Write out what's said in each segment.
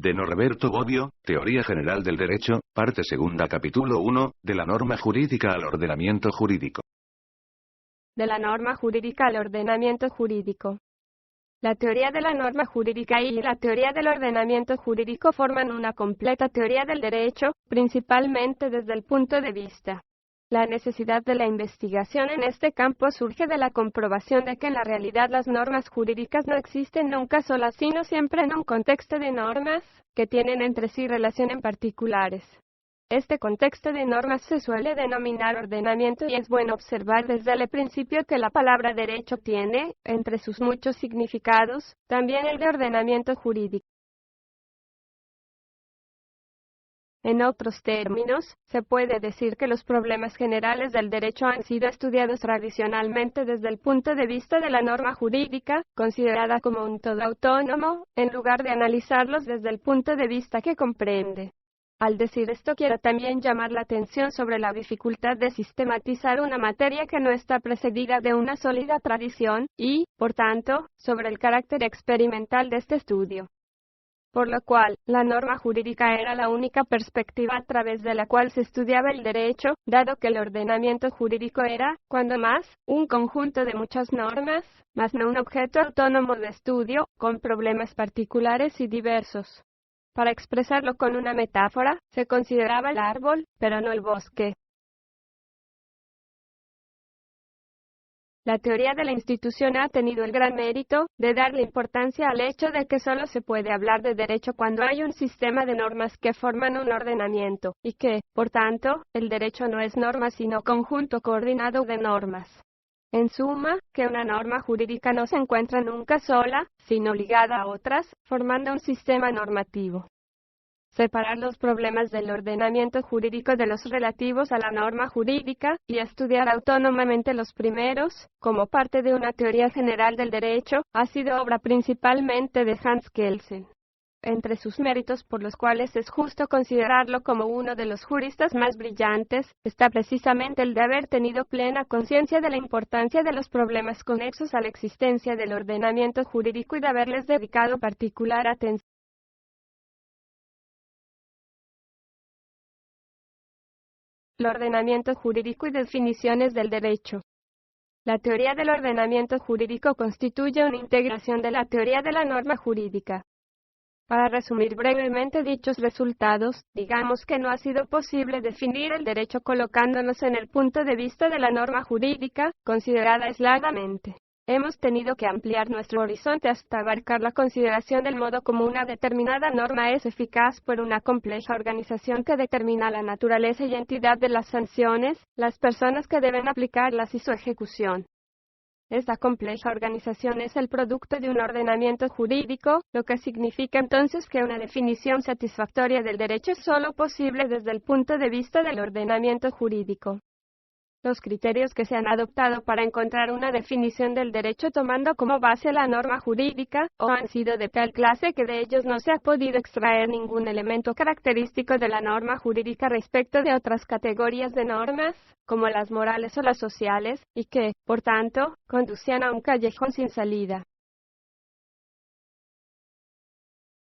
De Norberto Bobbio, Teoría General del Derecho, parte segunda capítulo 1, de la norma jurídica al ordenamiento jurídico. De la norma jurídica al ordenamiento jurídico. La teoría de la norma jurídica y la teoría del ordenamiento jurídico forman una completa teoría del derecho, principalmente desde el punto de vista. La necesidad de la investigación en este campo surge de la comprobación de que en la realidad las normas jurídicas no existen nunca solas, sino siempre en un contexto de normas, que tienen entre sí relación en particulares. Este contexto de normas se suele denominar ordenamiento y es bueno observar desde el principio que la palabra derecho tiene, entre sus muchos significados, también el de ordenamiento jurídico. En otros términos, se puede decir que los problemas generales del derecho han sido estudiados tradicionalmente desde el punto de vista de la norma jurídica, considerada como un todo autónomo, en lugar de analizarlos desde el punto de vista que comprende. Al decir esto quiero también llamar la atención sobre la dificultad de sistematizar una materia que no está precedida de una sólida tradición, y, por tanto, sobre el carácter experimental de este estudio. Por lo cual, la norma jurídica era la única perspectiva a través de la cual se estudiaba el derecho, dado que el ordenamiento jurídico era, cuando más, un conjunto de muchas normas, más no un objeto autónomo de estudio, con problemas particulares y diversos. Para expresarlo con una metáfora, se consideraba el árbol, pero no el bosque. La teoría de la institución ha tenido el gran mérito de darle importancia al hecho de que solo se puede hablar de derecho cuando hay un sistema de normas que forman un ordenamiento, y que, por tanto, el derecho no es norma sino conjunto coordinado de normas. En suma, que una norma jurídica no se encuentra nunca sola, sino ligada a otras, formando un sistema normativo. Separar los problemas del ordenamiento jurídico de los relativos a la norma jurídica, y estudiar autónomamente los primeros, como parte de una teoría general del derecho, ha sido obra principalmente de Hans Kelsen. Entre sus méritos por los cuales es justo considerarlo como uno de los juristas más brillantes, está precisamente el de haber tenido plena conciencia de la importancia de los problemas conexos a la existencia del ordenamiento jurídico y de haberles dedicado particular atención. El ordenamiento jurídico y definiciones del derecho. La teoría del ordenamiento jurídico constituye una integración de la teoría de la norma jurídica. Para resumir brevemente dichos resultados, digamos que no ha sido posible definir el derecho colocándonos en el punto de vista de la norma jurídica, considerada aisladamente. Hemos tenido que ampliar nuestro horizonte hasta abarcar la consideración del modo como una determinada norma es eficaz por una compleja organización que determina la naturaleza y entidad de las sanciones, las personas que deben aplicarlas y su ejecución. Esta compleja organización es el producto de un ordenamiento jurídico, lo que significa entonces que una definición satisfactoria del derecho es solo posible desde el punto de vista del ordenamiento jurídico. Los criterios que se han adoptado para encontrar una definición del derecho tomando como base la norma jurídica, o han sido de tal clase que de ellos no se ha podido extraer ningún elemento característico de la norma jurídica respecto de otras categorías de normas, como las morales o las sociales, y que, por tanto, conducían a un callejón sin salida.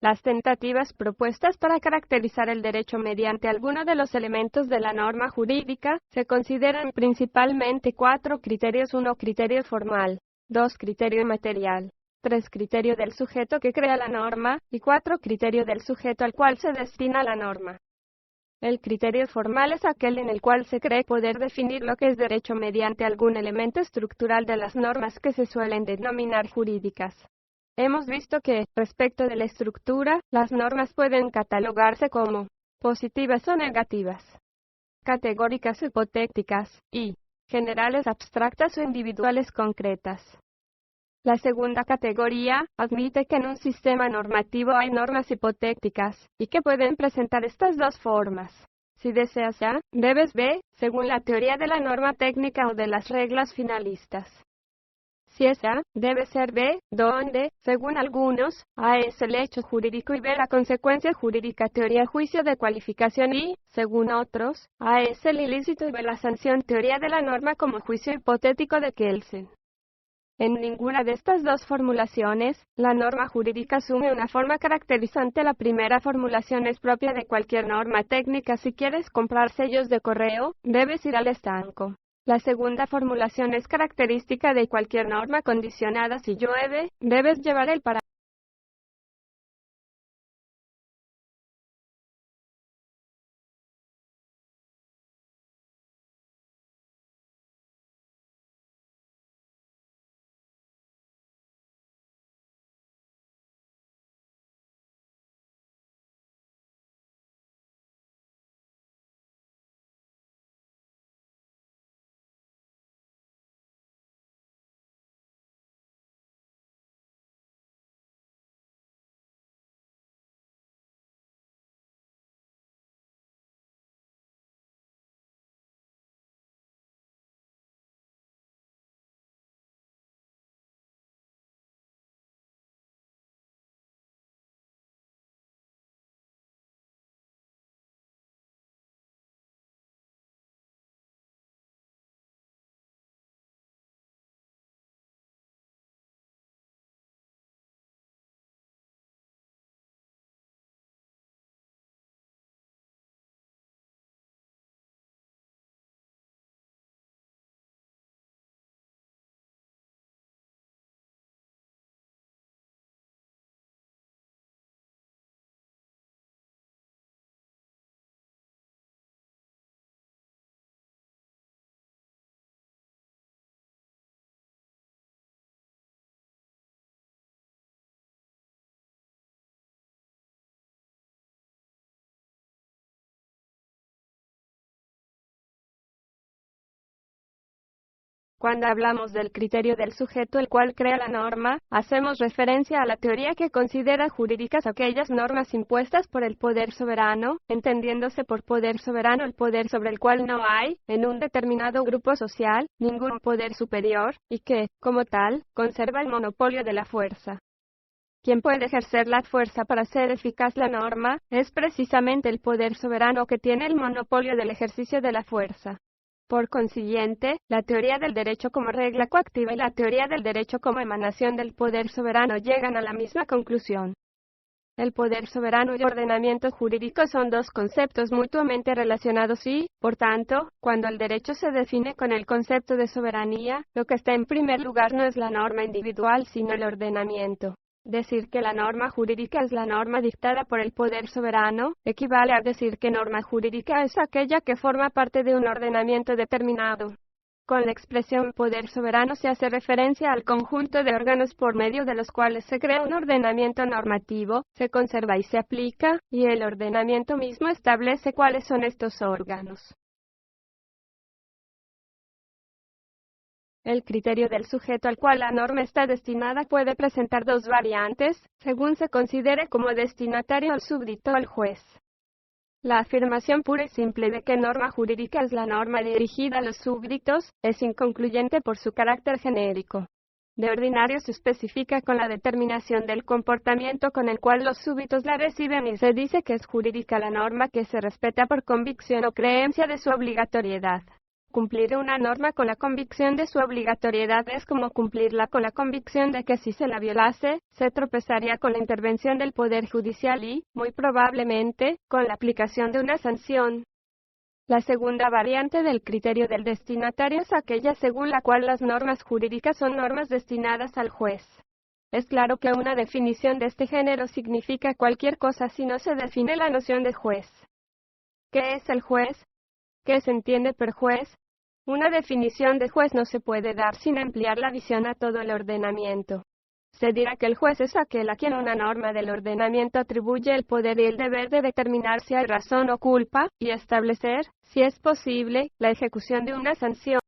Las tentativas propuestas para caracterizar el derecho mediante alguno de los elementos de la norma jurídica se consideran principalmente 4 criterios: 1 criterio formal, 2 criterio material, 3 criterio del sujeto que crea la norma, y 4 criterio del sujeto al cual se destina la norma. El criterio formal es aquel en el cual se cree poder definir lo que es derecho mediante algún elemento estructural de las normas que se suelen denominar jurídicas. Hemos visto que, respecto de la estructura, las normas pueden catalogarse como positivas o negativas, categóricas o hipotéticas, y generales abstractas o individuales concretas. La segunda categoría admite que en un sistema normativo hay normas hipotéticas, y que pueden presentar estas dos formas. Si deseas A, debes B, según la teoría de la norma técnica o de las reglas finalistas. Si es A, debe ser B, donde, según algunos, A es el hecho jurídico y B la consecuencia jurídica, teoría juicio de cualificación, y, según otros, A es el ilícito y B la sanción, teoría de la norma como juicio hipotético de Kelsen. En ninguna de estas dos formulaciones, la norma jurídica asume una forma caracterizante. La primera formulación es propia de cualquier norma técnica. Si quieres comprar sellos de correo, debes ir al estanco. La segunda formulación es característica de cualquier norma condicionada. Si llueve, debes llevar el paraguas. Cuando hablamos del criterio del sujeto el cual crea la norma, hacemos referencia a la teoría que considera jurídicas aquellas normas impuestas por el poder soberano, entendiéndose por poder soberano el poder sobre el cual no hay, en un determinado grupo social, ningún poder superior, y que, como tal, conserva el monopolio de la fuerza. Quien puede ejercer la fuerza para hacer eficaz la norma, es precisamente el poder soberano que tiene el monopolio del ejercicio de la fuerza. Por consiguiente, la teoría del derecho como regla coactiva y la teoría del derecho como emanación del poder soberano llegan a la misma conclusión. El poder soberano y ordenamiento jurídico son dos conceptos mutuamente relacionados y, por tanto, cuando el derecho se define con el concepto de soberanía, lo que está en primer lugar no es la norma individual sino el ordenamiento. Decir que la norma jurídica es la norma dictada por el poder soberano, equivale a decir que norma jurídica es aquella que forma parte de un ordenamiento determinado. Con la expresión poder soberano se hace referencia al conjunto de órganos por medio de los cuales se crea un ordenamiento normativo, se conserva y se aplica, y el ordenamiento mismo establece cuáles son estos órganos. El criterio del sujeto al cual la norma está destinada puede presentar dos variantes, según se considere como destinatario al súbdito o al juez. La afirmación pura y simple de que norma jurídica es la norma dirigida a los súbditos, es inconcluyente por su carácter genérico. De ordinario se especifica con la determinación del comportamiento con el cual los súbditos la reciben y se dice que es jurídica la norma que se respeta por convicción o creencia de su obligatoriedad. Cumplir una norma con la convicción de su obligatoriedad es como cumplirla con la convicción de que si se la violase, se tropezaría con la intervención del Poder Judicial y, muy probablemente, con la aplicación de una sanción. La segunda variante del criterio del destinatario es aquella según la cual las normas jurídicas son normas destinadas al juez. Es claro que una definición de este género significa cualquier cosa si no se define la noción de juez. ¿Qué es el juez? ¿Qué se entiende por juez? Una definición de juez no se puede dar sin ampliar la visión a todo el ordenamiento. Se dirá que el juez es aquel a quien una norma del ordenamiento atribuye el poder y el deber de determinar si hay razón o culpa, y establecer, si es posible, la ejecución de una sanción.